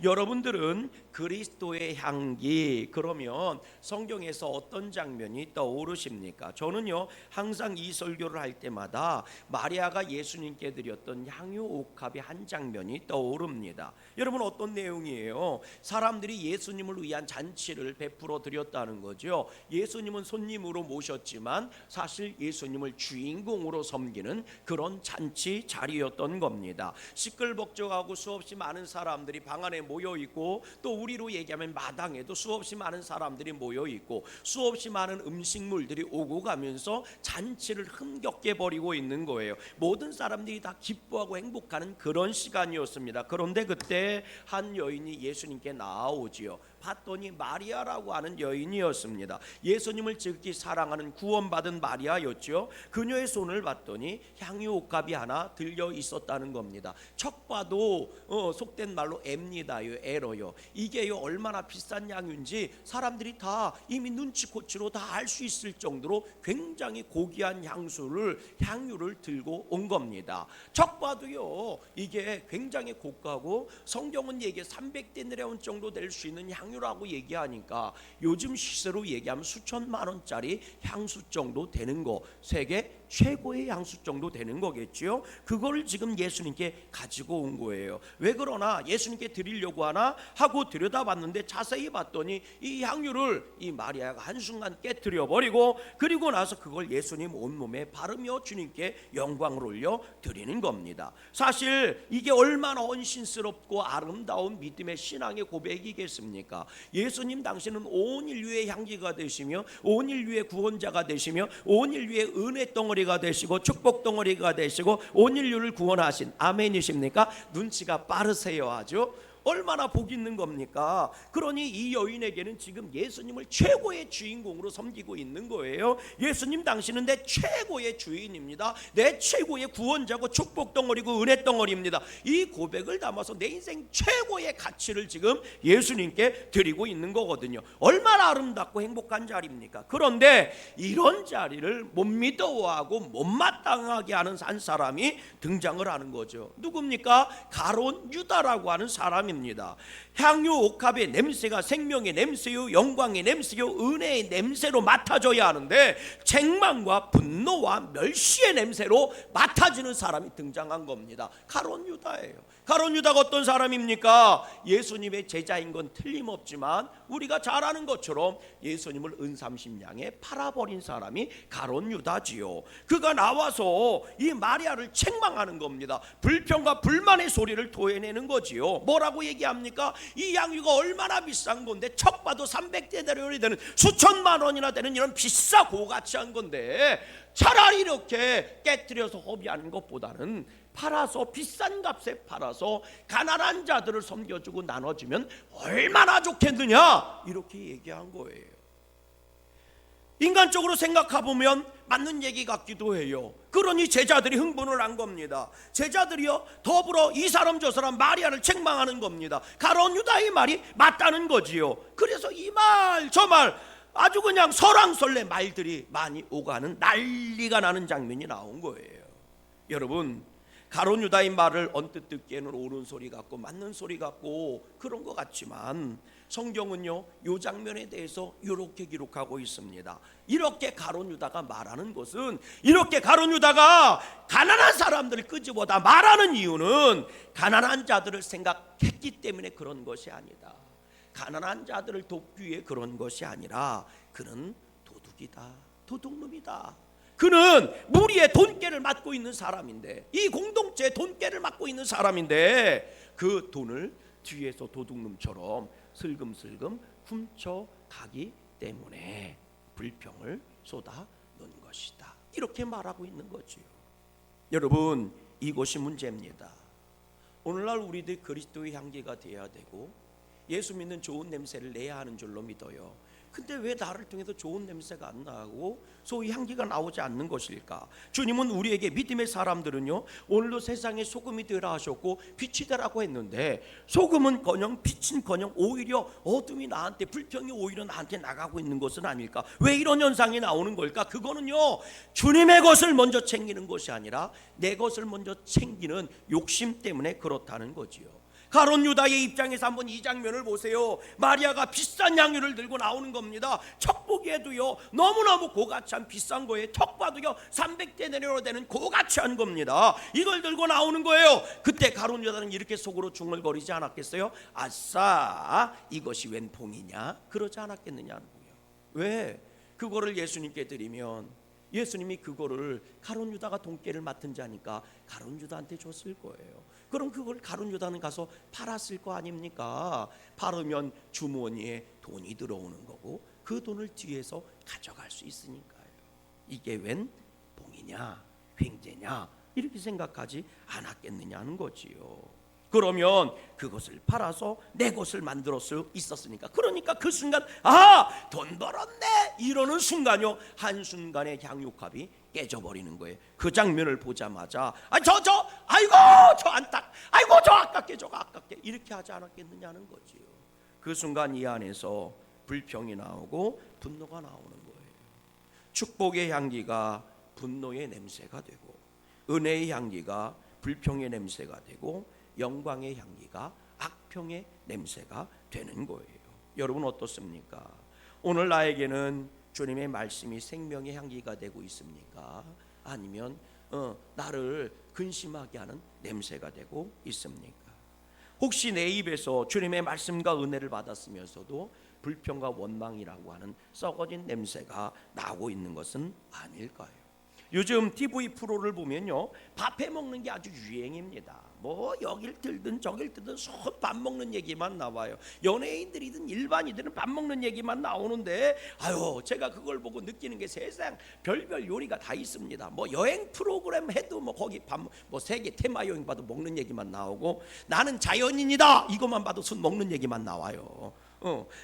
여러분들은 그리스도의 향기 그러면 성경에서 어떤 장면이 떠오르십니까? 저는요 항상 이 설교를 할 때마다 마리아가 예수님께 드렸던 향유 옥합의 한 장면이 떠오릅니다. 여러분 어떤 내용이에요? 사람들이 예수님을 위한 잔치를 베풀어 드렸다는 거죠. 예수님은 손님으로 모셨지만 사실 예수님을 주인공으로 섬기는 그런 잔치 자리였던 겁니다. 시끌벅적하고 수없이 많은 사람들이 방 안에 모여 있고, 또 우리로 얘기하면 마당에도 수없이 많은 사람들이 모여 있고, 수없이 많은 음식물들이 오고 가면서 잔치를 흥겹게 벌이고 있는 거예요. 모든 사람들이 다 기뻐하고 행복하는 그런 시간이었습니다. 그런데 그때 한 여인이 예수님께 나아오지요. 봤더니 마리아라고 하는 여인이었습니다. 예수님을 지극히 사랑하는 구원받은 마리아였죠. 그녀의 손을 봤더니 향유 옥합이 하나 들려 있었다는 겁니다. 척 봐도 속된 말로 앱니다요, 에러요. 이게요 얼마나 비싼 향유인지 사람들이 다 이미 눈치코치로 다 알 수 있을 정도로 굉장히 고귀한 향유를 들고 온 겁니다. 척 봐도요 이게 굉장히 고가고, 성경은 얘기해 300데나리온 정도 될 수 있는 향유라고 얘기하니까 요즘 시세로 얘기하면 수천만 원짜리 향수 정도 되는 거, 세계 최고의 향수 정도 되는 거겠죠. 그걸 지금 예수님께 가지고 온 거예요. 왜 그러나 예수님께 드리려고 하나 하고 들여다봤는데 자세히 봤더니 이 향유를 이 마리아가 한순간 깨뜨려 버리고, 그리고 나서 그걸 예수님 온몸에 바르며 주님께 영광을 올려 드리는 겁니다. 사실 이게 얼마나 헌신스럽고 아름다운 믿음의 신앙의 고백이겠습니까? 예수님 당신은 온 인류의 향기가 되시며, 온 인류의 구원자가 되시며, 온 인류의 은혜 덩어리가 되시고 축복 덩어리가 되시고 온 인류를 구원하신, 아멘이십니까? 눈치가 빠르세요. 아주 얼마나 복 있는 겁니까? 그러니 이 여인에게는 지금 예수님을 최고의 주인공으로 섬기고 있는 거예요. 예수님 당신은 내 최고의 주인입니다. 내 최고의 구원자고 축복 덩어리고 은혜 덩어리입니다. 이 고백을 담아서 내 인생 최고의 가치를 지금 예수님께 드리고 있는 거거든요. 얼마나 아름답고 행복한 자리입니까? 그런데 이런 자리를 못 믿어하고 못마땅하게 하는 한 사람이 등장을 하는 거죠. 누굽니까? 가론 유다라고 하는 사람입니다. 향유 옥합의 냄새가 생명의 냄새요, 영광의 냄새요, 은혜의 냄새로 맡아져야 하는데 책망과 분노와 멸시의 냄새로 맡아지는 사람이 등장한 겁니다. 가론 유다예요. 가론 유다가 어떤 사람입니까? 예수님의 제자인 건 틀림없지만 우리가 잘 아는 것처럼 예수님을 은삼십냥에 팔아버린 사람이 가론 유다지요. 그가 나와서 이 마리아를 책망하는 겁니다. 불평과 불만의 소리를 토해내는 거지요. 뭐라고 얘기합니까? 이 향유가 얼마나 비싼 건데, 척 봐도 300데나리온이 되는 수천만 원이나 되는 이런 비싸 고가치한 건데, 차라리 이렇게 깨뜨려서 허비하는 것보다는 팔아서 비싼 값에 팔아서 가난한 자들을 섬겨주고 나눠주면 얼마나 좋겠느냐, 이렇게 얘기한 거예요. 인간적으로 생각해보면 맞는 얘기 같기도 해요. 그러니 제자들이 흥분을 한 겁니다. 제자들이요 더불어 이 사람 저 사람 마리아를 책망하는 겁니다. 가론 유다의 말이 맞다는 거지요. 그래서 이 말 저 말 아주 그냥 설왕설래 말들이 많이 오가는, 난리가 나는 장면이 나온 거예요. 여러분, 가론 유다의 말을 언뜻 듣기에는 옳은 소리 같고 맞는 소리 같고 그런 것 같지만 성경은요 이 장면에 대해서 이렇게 기록하고 있습니다. 이렇게 가론 유다가 말하는 것은, 이렇게 가론 유다가 가난한 사람들을 끄집어다 말하는 이유는 가난한 자들을 생각했기 때문에 그런 것이 아니다. 가난한 자들을 돕기 위해 그런 것이 아니라 그는 도둑이다, 도둑놈이다. 그는 무리의 돈깨를 맡고 있는 사람인데, 이 공동체의 돈깨를 맡고 있는 사람인데 그 돈을 뒤에서 도둑놈처럼 슬금슬금 훔쳐가기 때문에 불평을 쏟아놓은 것이다, 이렇게 말하고 있는 거지요. 여러분, 이것이 문제입니다. 오늘날 우리들 그리스도의 향기가 되어야 되고 예수 믿는 좋은 냄새를 내야 하는 줄로 믿어요. 근데 왜 나를 통해서 좋은 냄새가 안 나고 소위 향기가 나오지 않는 것일까? 주님은 우리에게, 믿음의 사람들은요 오늘도 세상에 소금이 되라 하셨고 빛이 되라고 했는데, 소금은커녕 빛은커녕 오히려 어둠이 나한테, 불평이 오히려 나한테 나가고 있는 것은 아닐까? 왜 이런 현상이 나오는 걸까? 그거는요 주님의 것을 먼저 챙기는 것이 아니라 내 것을 먼저 챙기는 욕심 때문에 그렇다는 거지요. 가룟 유다의 입장에서 한번 이 장면을 보세요. 마리아가 비싼 향유를 들고 나오는 겁니다. 척 보기에도요 너무너무 고가치한 비싼 거예요. 턱 봐도요 300데나리온으로 되는 고가치한 겁니다. 이걸 들고 나오는 거예요. 그때 가룟 유다는 이렇게 속으로 중얼거리지 않았겠어요? 아싸, 이것이 웬 봉이냐? 그러지 않았겠느냐는 거예요. 왜? 그거를 예수님께 드리면 예수님이 그거를 가룟 유다가 돈깨를 맡은 자니까 가룟 유다한테 줬을 거예요. 그럼 그걸 가룟 유다는 가서 팔았을 거 아닙니까? 팔으면 주머니에 돈이 들어오는 거고 그 돈을 뒤에서 가져갈 수 있으니까요. 이게 웬 봉이냐 횡재냐 이렇게 생각하지 않았겠느냐는 거지요. 그러면 그것을 팔아서 내 것을 만들 수 있었으니까, 그러니까 그 순간 아, 돈 벌었네 이러는 순간요 한순간에 향유값이 깨져버리는 거예요. 그 장면을 보자마자 아이고 저 안딱, 아이고 저 아깝게 저거 아깝게 이렇게 하지 않았겠느냐는 거지요. 그 순간 이 안에서 불평이 나오고 분노가 나오는 거예요. 축복의 향기가 분노의 냄새가 되고 은혜의 향기가 불평의 냄새가 되고 영광의 향기가 악평의 냄새가 되는 거예요. 여러분 어떻습니까? 오늘 나에게는 주님의 말씀이 생명의 향기가 되고 있습니까? 아니면 나를 근심하게 하는 냄새가 되고 있습니까? 혹시 내 입에서 주님의 말씀과 은혜를 받았으면서도 불평과 원망이라고 하는 썩어진 냄새가 나오고 있는 것은 아닐까요? 요즘 TV 프로를 보면요 밥 해먹는 게 아주 유행입니다. 뭐 여길 들든 저길 들든 손 밥 먹는 얘기만 나와요. 연예인들이든 일반인들은 밥 먹는 얘기만 나오는데 아유 제가 그걸 보고 느끼는 게 세상 별별 요리가 다 있습니다. 뭐 여행 프로그램 해도 뭐 거기 밥 뭐 세계 테마 여행 봐도 먹는 얘기만 나오고 나는 자연인이다 이것만 봐도 손 먹는 얘기만 나와요.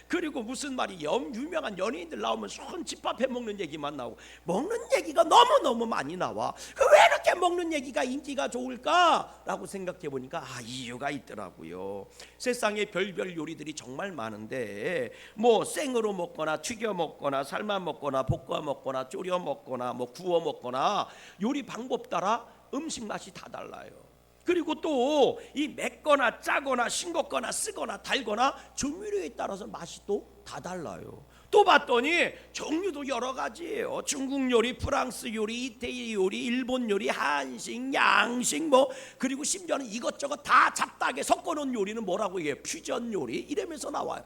그리고 무슨 말이 유명한 연예인들 나오면 손 집밥 해먹는 얘기만 나오고 먹는 얘기가 너무너무 많이 나와. 왜 이렇게 먹는 얘기가 인기가 좋을까? 라고 생각해 보니까 이유가 있더라고요. 세상에 별별 요리들이 정말 많은데 뭐 생으로 먹거나 튀겨 먹거나 삶아 먹거나 볶아 먹거나 졸여 먹거나 뭐 구워 먹거나 요리 방법 따라 음식 맛이 다 달라요. 그리고 또 이 맵거나 짜거나 싱겁거나 쓰거나 달거나 조미료에 따라서 맛이 또 다 달라요. 또 봤더니 종류도 여러 가지예요. 중국 요리, 프랑스 요리, 이태리 요리, 일본 요리, 한식, 양식 뭐 그리고 심지어는 이것저것 다 잡다하게 섞어놓은 요리는 뭐라고 얘기해요? 퓨전 요리 이러면서 나와요.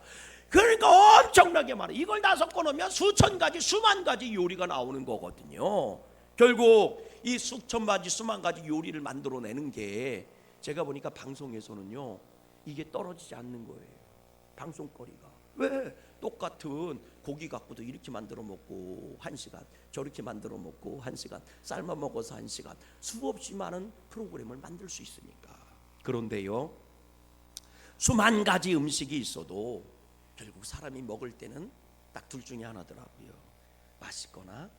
그러니까 엄청나게 많아요. 이걸 다 섞어놓으면 수천 가지 수만 가지 요리가 나오는 거거든요. 결국 이 수천 가지 수만 가지 요리를 만들어내는 게 제가 보니까 방송에서는요 이게 떨어지지 않는 거예요. 방송거리가. 왜? 똑같은 고기 갖고도 이렇게 만들어 먹고 1시간, 저렇게 만들어 먹고 1시간, 삶아 먹어서 1시간, 수없이 많은 프로그램을 만들 수 있으니까. 그런데요 수만 가지 음식이 있어도 결국 사람이 먹을 때는 딱 둘 중에 하나더라고요. 맛있거나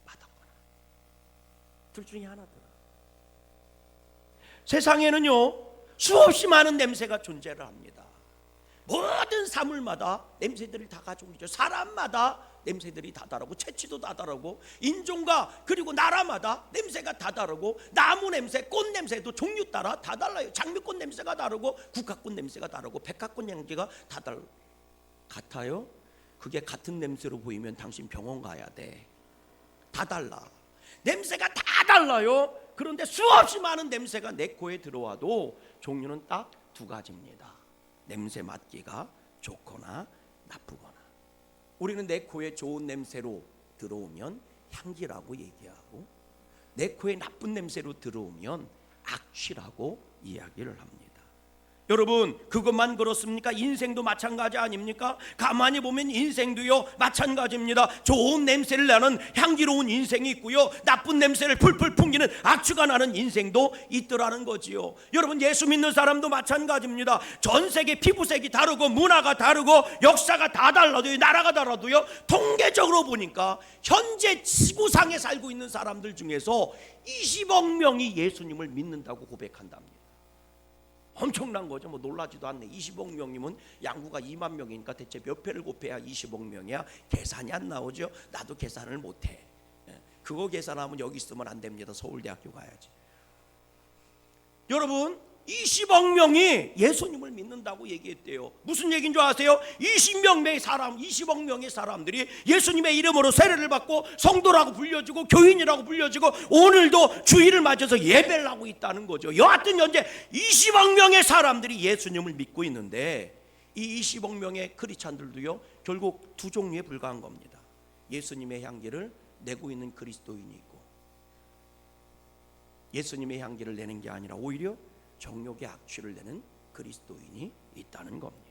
맛없거나. 둘 중에 하나더라. 세상에는요 수없이 많은 냄새가 존재를 합니다. 모든 사물마다 냄새들을 다 가지고 있죠. 사람마다 냄새들이 다 다르고 채취도 다 다르고 인종과 그리고 나라마다 냄새가 다 다르고 나무 냄새, 꽃 냄새도 종류 따라 다 달라요. 장미꽃 냄새가 다르고 국화꽃 냄새가 다르고 백화꽃 향기가 다 같아요. 그게 같은 냄새로 보이면 당신 병원 가야 돼. 다 달라. 냄새가 다 달라요. 그런데 수없이 많은 냄새가 내 코에 들어와도 종류는 딱 두 가지입니다. 냄새 맡기가 좋거나 나쁘거나. 우리는 내 코에 좋은 냄새로 들어오면 향기라고 얘기하고 내 코에 나쁜 냄새로 들어오면 악취라고 이야기를 합니다. 여러분 그것만 그렇습니까? 인생도 마찬가지 아닙니까? 가만히 보면 인생도요 마찬가지입니다. 좋은 냄새를 나는 향기로운 인생이 있고요 나쁜 냄새를 풀풀 풍기는 악취가 나는 인생도 있더라는 거지요. 여러분 예수 믿는 사람도 마찬가지입니다. 전 세계 피부색이 다르고 문화가 다르고 역사가 다 달라도요 나라가 달라도요 통계적으로 보니까 현재 지구상에 살고 있는 사람들 중에서 20억 명이 예수님을 믿는다고 고백한답니다. 엄청난 거죠. 뭐 놀라지도 않네. 20억 명이면 양구가 2만 명이니까 대체 몇 배를 곱해야 20억 명이야? 계산이 안 나오죠. 나도 계산을 못해. 그거 계산하면 여기 있으면 안 됩니다. 서울대학교 가야지. 여러분 20억 명이 예수님을 믿는다고 얘기했대요. 무슨 얘기인 줄 아세요? 20억 명의 사람들이 예수님의 이름으로 세례를 받고 성도라고 불려지고 교인이라고 불려지고 오늘도 주일을 맞아서 예배를 하고 있다는 거죠. 여하튼 현재 20억 명의 사람들이 예수님을 믿고 있는데 이 20억 명의 크리스찬들도요 결국 두 종류에 불과한 겁니다. 예수님의 향기를 내고 있는 그리스도인이 있고, 예수님의 향기를 내는 게 아니라 오히려 정욕의 악취를 내는 그리스도인이 있다는 겁니다.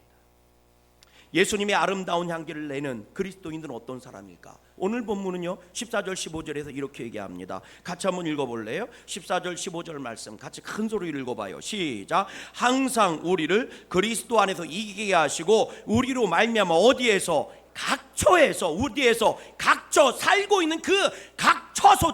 예수님의 아름다운 향기를 내는 그리스도인들은 어떤 사람일까? 오늘 본문은요 14절 15절에서 이렇게 얘기합니다. 같이 한번 읽어볼래요? 14절 15절 말씀 같이 큰 소리로 읽어봐요. 시작. 항상 우리를 그리스도 안에서 이기게 하시고 우리로 말미암아 어디에서? 각처에서, 어디에서? 각처 살고 있는 그 각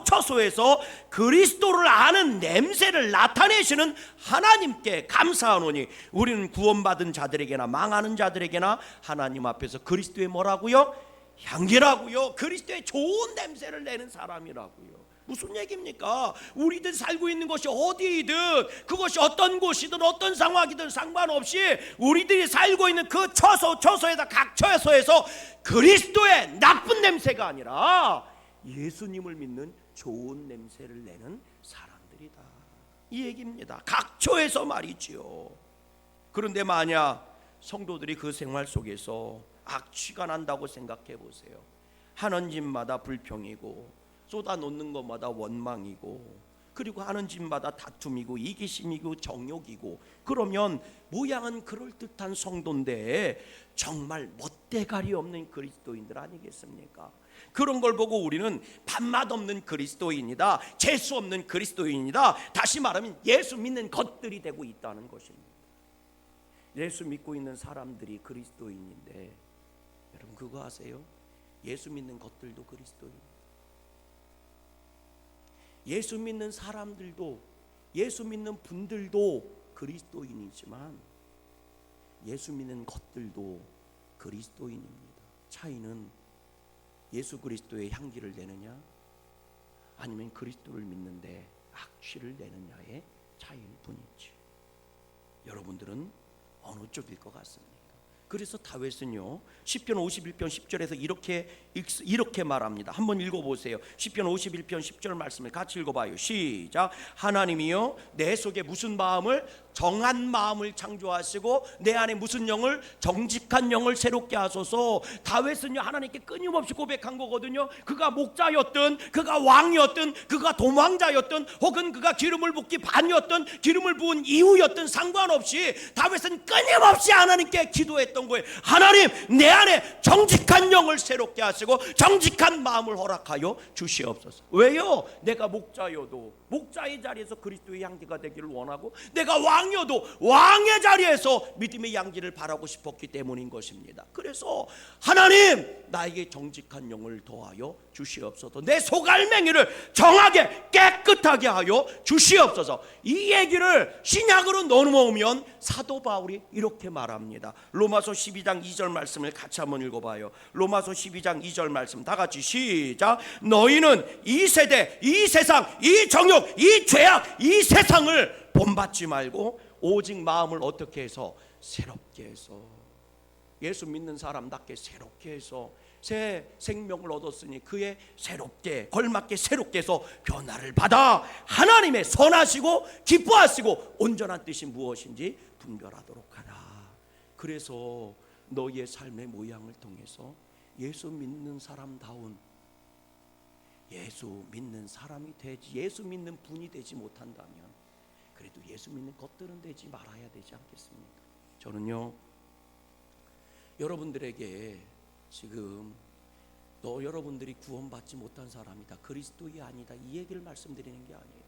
처소에서 그리스도를 아는 냄새를 나타내시는 하나님께 감사하노니 우리는 구원받은 자들에게나 망하는 자들에게나 하나님 앞에서 그리스도의 뭐라고요? 향기라고요. 그리스도의 좋은 냄새를 내는 사람이라고요. 무슨 얘기입니까? 우리들 살고 있는 곳이 어디이든, 그것이 어떤 곳이든 어떤 상황이든 상관없이 우리들이 살고 있는 그 처소에서 각 처소에서 그리스도의 나쁜 냄새가 아니라 예수님을 믿는 좋은 냄새를 내는 사람들이다, 이 얘기입니다. 각 처에서 말이지요. 그런데 만약 성도들이 그 생활 속에서 악취가 난다고 생각해 보세요. 하는 집마다 불평이고 쏟아놓는 것마다 원망이고, 그리고 하는 집마다 다툼이고 이기심이고 정욕이고, 그러면 모양은 그럴듯한 성도인데 정말 멋대가리 없는 그리스도인들 아니겠습니까? 그런 걸 보고 우리는 밥맛 없는 그리스도인이다, 재수 없는 그리스도인이다, 다시 말하면 예수 믿는 것들이 되고 있다는 것입니다. 예수 믿고 있는 사람들이 그리스도인인데 여러분 그거 아세요? 예수 믿는 것들도 그리스도인, 예수 믿는 사람들도, 예수 믿는 분들도 그리스도인이지만 예수 믿는 것들도 그리스도인입니다. 차이는 예수 그리스도의 향기를 내느냐 아니면 그리스도를 믿는데 악취를 내느냐의 차이일 뿐이지. 여러분들은 어느 쪽일 것 같습니까? 그래서 다윗은요 시편 51편 10절에서 이렇게 말합니다. 한번 읽어보세요. 시편 51편 10절 말씀을 같이 읽어봐요. 시작. 하나님이여 내 속에 무슨 마음을? 정한 마음을 창조하시고 내 안에 무슨 영을? 정직한 영을 새롭게 하소서. 다윗은요 하나님께 끊임없이 고백한 거거든요. 그가 목자였든 그가 왕이었든 그가 도망자였든 혹은 그가 기름을 붓기 반이었든 기름을 부은 이후였든 상관없이 다윗은 끊임없이 하나님께 기도했던 거예요. 하나님 내 안에 정직한 영을 새롭게 하시고 정직한 마음을 허락하여 주시옵소서. 왜요? 내가 목자여도 목자의 자리에서 그리스도의 향기가 되기를 원하고 내가 왕이어도 왕의 자리에서 믿음의 향기를 바라고 싶었기 때문인 것입니다. 그래서 하나님 나에게 정직한 영을 더하여 주시옵소서. 내 속알맹이를 정하게 깨끗하게 하여 주시옵소서. 이 얘기를 신약으로 넣어놓으면 사도 바울이 이렇게 말합니다. 로마서 12장 2절 말씀을 같이 한번 읽어봐요. 로마서 12장 2절 말씀 다 같이 시작. 너희는 이 세대, 이 세상, 이 정욕, 이 죄악, 이 세상을 본받지 말고 오직 마음을 어떻게 해서? 새롭게 해서, 예수 믿는 사람답게 새롭게 해서 새 생명을 얻었으니 그의 새롭게 걸맞게 새롭게 해서 변화를 받아 하나님의 선하시고 기뻐하시고 온전한 뜻이 무엇인지 분별하도록 하라. 그래서 너희의 삶의 모양을 통해서 예수 믿는 사람다운, 예수 믿는 사람이 되지, 예수 믿는 분이 되지 못한다면 그래도 예수 믿는 것들은 되지 말아야 되지 않겠습니까? 저는요 여러분들에게 지금 여러분들이 구원받지 못한 사람이다, 그리스도인이 아니다, 이 얘기를 말씀드리는 게 아니에요.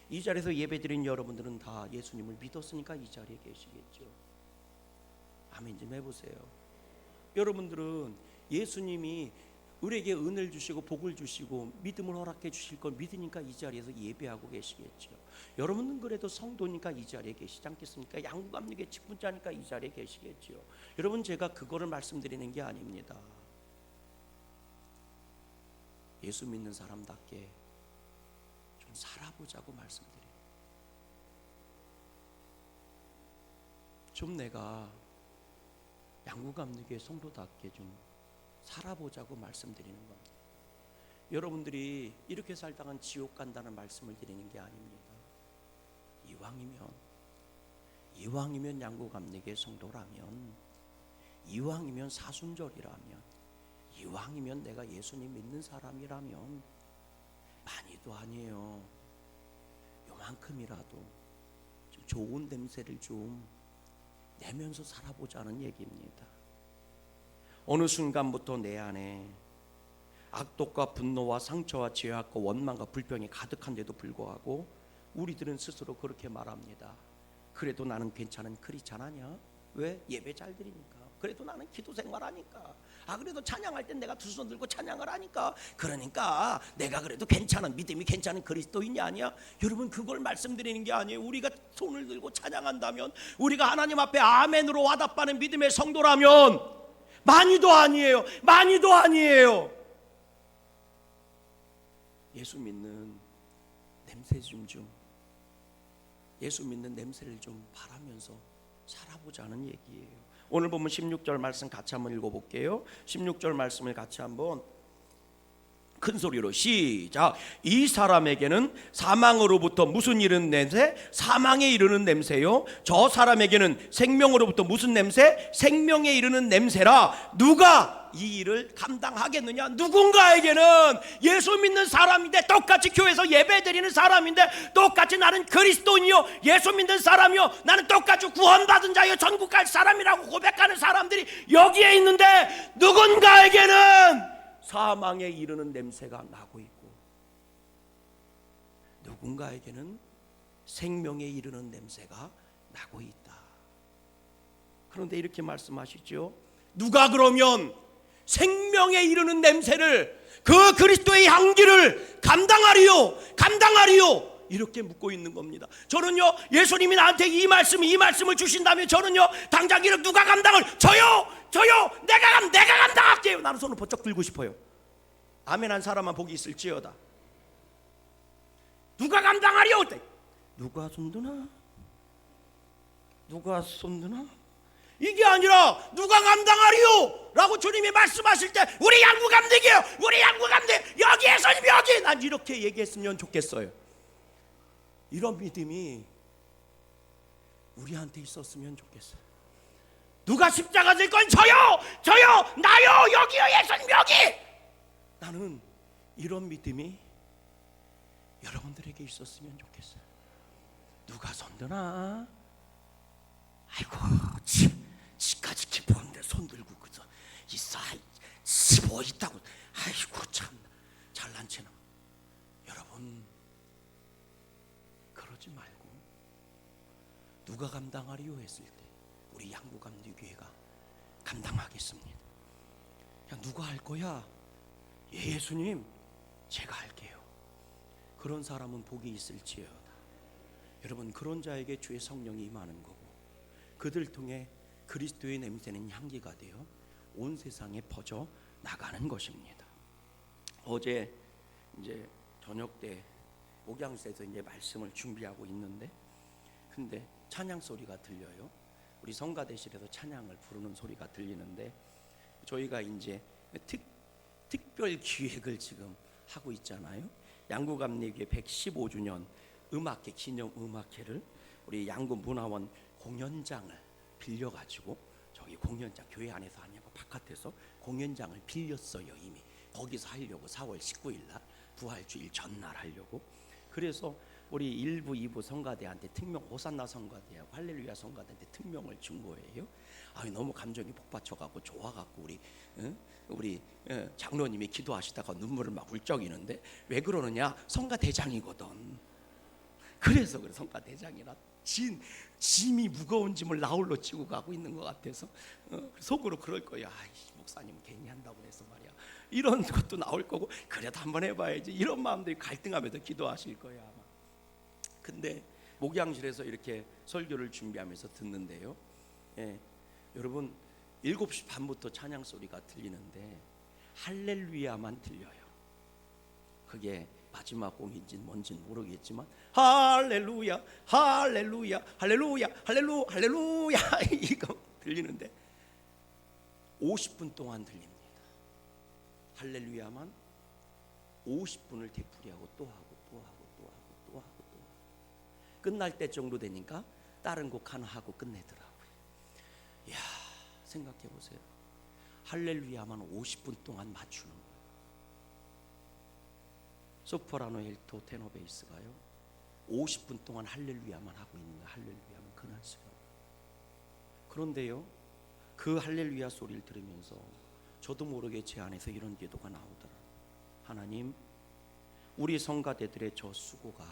이 자리에서 예배드린 여러분들은 다 예수님을 믿었으니까 이 자리에 계시겠죠. 아멘 좀 해보세요. 여러분들은 예수님이 우리에게 은혜를 주시고 복을 주시고 믿음을 허락해 주실 걸 믿으니까 이 자리에서 예배하고 계시겠죠. 여러분은 그래도 성도니까 이 자리에 계시지 않겠습니까? 양구감리교회 직분자니까 이 자리에 계시겠죠. 여러분 제가 그거를 말씀드리는 게 아닙니다. 예수 믿는 사람답게 좀 살아보자고 말씀드려요. 좀 내가 양구감리교회 성도답게 좀 살아보자고 말씀드리는 겁니다. 여러분들이 이렇게 살다간 지옥 간다는 말씀을 드리는 게 아닙니다. 이왕이면 양구감리교회 성도라면, 이왕이면 사순절이라면, 이왕이면 내가 예수님 믿는 사람이라면, 많이도 아니에요, 요만큼이라도 좀 좋은 냄새를 좀 내면서 살아보자는 얘기입니다. 어느 순간부터 내 안에 악독과 분노와 상처와 죄악과 원망과 불평이 가득한데도 불구하고 우리들은 스스로 그렇게 말합니다. 그래도 나는 괜찮은 크리스찬 아니야? 왜? 예배 잘 드리니까. 그래도 나는 기도 생활하니까. 그래도 찬양할 땐 내가 두 손 들고 찬양을 하니까. 그러니까 내가 그래도 괜찮은, 믿음이 괜찮은 그리스도인이 아니야? 여러분, 그걸 말씀드리는 게 아니에요. 우리가 손을 들고 찬양한다면, 우리가 하나님 앞에 아멘으로 와답하는 믿음의 성도라면 많이도 아니에요. 예수 믿는 냄새 예수 믿는 냄새를 좀 바라면서 살아보자는 얘기예요. 오늘 보면 16절 말씀 같이 한번 읽어볼게요. 16절 말씀을 같이 한번 큰 소리로 시작. 이 사람에게는 사망으로부터 무슨 이르는 냄새? 사망에 이르는 냄새요. 저 사람에게는 생명으로부터 무슨 냄새? 생명에 이르는 냄새라. 누가 이 일을 감당하겠느냐? 누군가에게는 예수 믿는 사람인데, 똑같이 교회에서 예배드리는 사람인데, 똑같이 나는 그리스도인이요 예수 믿는 사람이요, 나는 똑같이 구원받은 자요 전국 갈 사람이라고 고백하는 사람들이 여기에 있는데, 누군가에게는 사망에 이르는 냄새가 나고 있고, 누군가에게는 생명에 이르는 냄새가 나고 있다. 그런데 이렇게 말씀하시죠. 누가 그러면 생명에 이르는 냄새를, 그 그리스도의 향기를 감당하리요 이렇게 묻고 있는 겁니다. 저는요, 예수님이 나한테 이 말씀을 주신다면 저는요, 당장 이를 누가 감당을? 저요 내가 감당할게요. 나는 손을 번쩍 들고 싶어요. 아멘 한 사람만 복이 있을지어다. 누가 감당하리요? 누가 손드나? 이게 아니라 누가 감당하리요? 라고 주님이 말씀하실 때, 우리 양구감독이에요, 여기 예수님 여기, 난 이렇게 얘기했으면 좋겠어요. 이런 믿음이 우리한테 있었으면 좋겠어요. 누가 십자가 질 건? 저요 나요, 여기요 예수님 여기. 나는 이런 믿음이 여러분들에게 있었으면 좋겠어요. 누가 손드나? 아이고, 지까지 기뻐하는데 손 들고 그저 있어, 뭐 있다고. 아이고 참 잘난 체나. 여러분, 그러지 말고 누가 감당하리요 했을 때 우리 양구감리교회가 감당하겠습니다. 야, 누가 할 거야? 예수님, 제가 할게요. 그런 사람은 복이 있을지어다. 여러분, 그런 자에게 주의 성령이 임하는 거고, 그들 통해 그리스도의 냄새는 향기가 되어 온 세상에 퍼져 나가는 것입니다. 어제 이제 저녁 때 목양실에서 이제 말씀을 준비하고 있는데, 근데 찬양 소리가 들려요. 우리 성가대실에서 찬양을 부르는 소리가 들리는데, 저희가 이제 특별 기획을 지금 하고 있잖아요. 양구감리교회 115주년 음악회, 기념 음악회를 우리 양구문화원 공연장을 빌려가지고, 저기 공연장 교회 안에서 하냐고 바깥에서 공연장을 빌렸어요. 이미 거기서 하려고 4월 19일 날 부활주일 전날 하려고. 그래서 우리 1부 2부 성가대한테 특명, 호산나 성가대하고 할렐루야 성가대한테 특명을 준 거예요. 너무 감정이 복받쳐갖고 좋아갖고 우리 장로님이 기도하시다가 눈물을 막 울적이는데, 왜 그러느냐? 성가대장이거든. 그래서 그래, 성가대장이라 짐이 무거운 짐을 나홀로 지고 가고 있는 것 같아서 속으로 그럴 거야. 목사님 괜히 한다고 해서 말이야, 이런 것도 나올 거고, 그래도 한번 해봐야지, 이런 마음들이 갈등하면서 기도하실 거야 아마. 근데 목양실에서 이렇게 설교를 준비하면서 듣는데요, 여러분 7시 반부터 찬양 소리가 들리는데 할렐루야만 들려요. 그게 마지막 공인지는 뭔지는 모르겠지만 할렐루야 할렐루야 할렐루야 할렐루 할렐루야 이거 들리는데 50분 동안 들립니다. 할렐루야만 50분을 되풀이하고 또 하고 또 하고 또 하고 또 하고 또 하고 끝날 때 정도 되니까 다른 곡 하나 하고 끝내더라고요. 이야, 생각해 보세요. 할렐루야만 50분 동안 맞추는 거예요. 소프라노, 엘토, 테너, 베이스가요 50분 동안 할렐루야만 하고 있는 거예요. 할렐루야만 그날 시간. 그런데요, 그 할렐루야 소리를 들으면서 저도 모르게 제 안에서 이런 기도가 나오더라고요. 하나님, 우리 성가대들의 저 수고가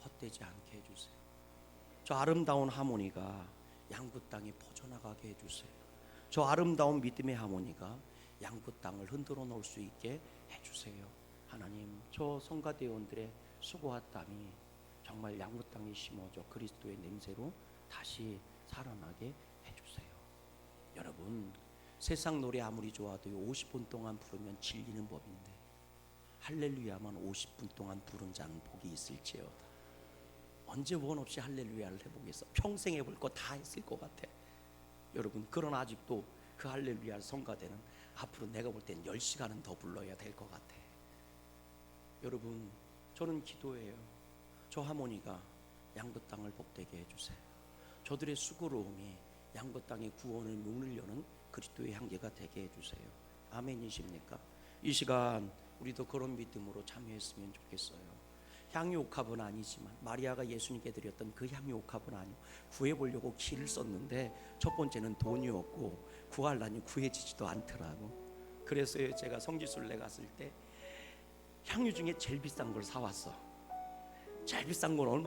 헛되지 않게 해주세요. 저 아름다운 하모니가 양구 땅에 퍼져나가게 해주세요. 저 아름다운 믿음의 하모니가 양구 땅을 흔들어 놓을 수 있게 해주세요. 하나님, 저 성가대원들의 수고와 땀이 정말 양구 땅에 심어져 그리스도의 냄새로 다시 살아나게 해주세요. 여러분, 세상 노래 아무리 좋아도 50분 동안 부르면 질리는 법인데 할렐루야만 50분 동안 부른 자는 복이 있을지어다. 언제 원 없이 할렐루야를 해보겠어? 평생 해볼 거 다 했을 것 같아. 여러분, 그러나 아직도 그 할렐루야 성가대는 앞으로 내가 볼 땐 10시간은 더 불러야 될 것 같아. 여러분, 저는 기도해요. 저 하모니가 양구 땅을 복되게 해주세요. 저들의 수고로움이 양구 땅의 구원의 문을 여는 그리스도의 향기가 되게 해주세요. 아멘이십니까? 이 시간 우리도 그런 믿음으로 참여했으면 좋겠어요. 향유 옥합은 아니지만 마리아가 예수님께 드렸던 그 향유 옥합은 아니고 구해보려고 길을 썼는데 첫 번째는 돈이 없고 구하려니 구해지지도 않더라고. 그래서 제가 성지순례 갔을 때 향유 중에 제일 비싼 걸 사왔어. 제일 비싼 건